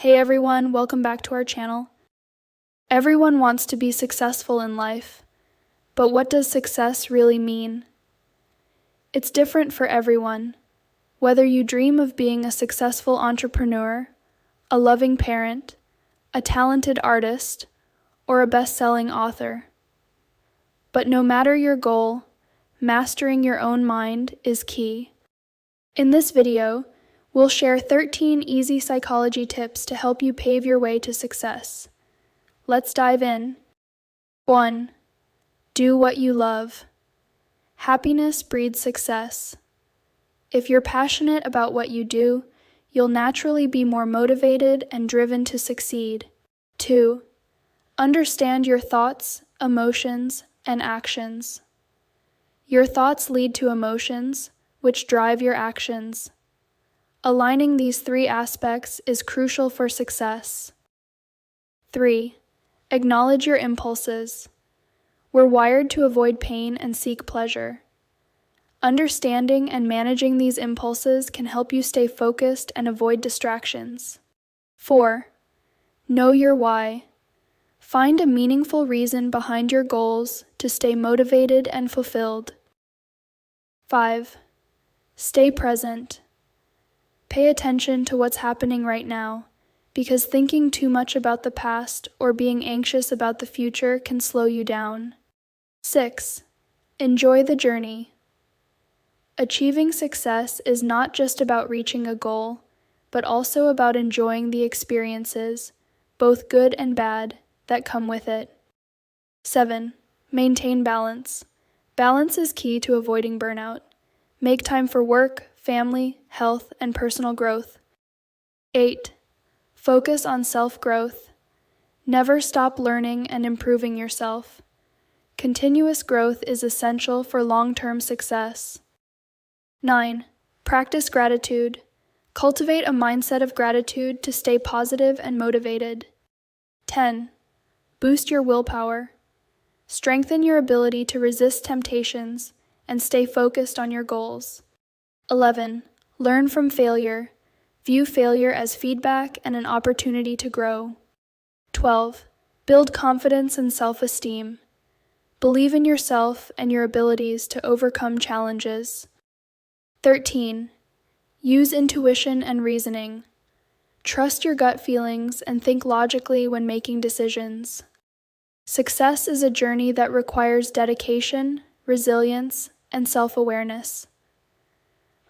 Hey everyone, welcome back to our channel. Everyone wants to be successful in life, but what does success really mean? It's different for everyone. Whether you dream of being a successful entrepreneur, a loving parent, a talented artist, or a best-selling author. But no matter your goal, mastering your own mind is key. In this video, we'll share 13 easy psychology tips to help you pave your way to success. Let's dive in. 1. Do what you love. Happiness breeds success. If you're passionate about what you do, you'll naturally be more motivated and driven to succeed. 2. Understand your thoughts, emotions, and actions. Your thoughts lead to emotions, which drive your actions. Aligning these three aspects is crucial for success. 3. Acknowledge your impulses. We're wired to avoid pain and seek pleasure. Understanding and managing these impulses can help you stay focused and avoid distractions. 4. Know your why. Find a meaningful reason behind your goals to stay motivated and fulfilled. 5. Stay present. Pay attention to what's happening right now, because thinking too much about the past or being anxious about the future can slow you down. 6. Enjoy the journey. Achieving success is not just about reaching a goal, but also about enjoying the experiences, both good and bad, that come with it. 7. Maintain balance. Balance is key to avoiding burnout. Make time for work, family, health, and personal growth. 8. Focus on self-growth. Never stop learning and improving yourself. Continuous growth is essential for long-term success. 9. Practice gratitude. Cultivate a mindset of gratitude to stay positive and motivated. 10. Boost your willpower. Strengthen your ability to resist temptations and stay focused on your goals. 11. Learn from failure. View failure as feedback and an opportunity to grow. 12. Build confidence and self-esteem. Believe in yourself and your abilities to overcome challenges. 13. Use intuition and reasoning. Trust your gut feelings and think logically when making decisions. Success is a journey that requires dedication, resilience, and self-awareness.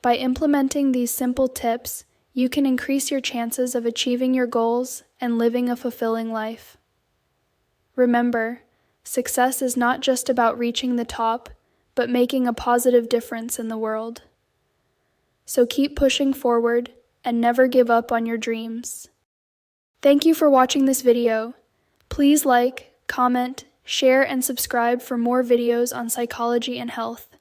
By implementing these simple tips, you can increase your chances of achieving your goals and living a fulfilling life. Remember, success is not just about reaching the top, but making a positive difference in the world. So keep pushing forward and never give up on your dreams. Thank you for watching this video. Please like, comment, share, and subscribe for more videos on psychology and health.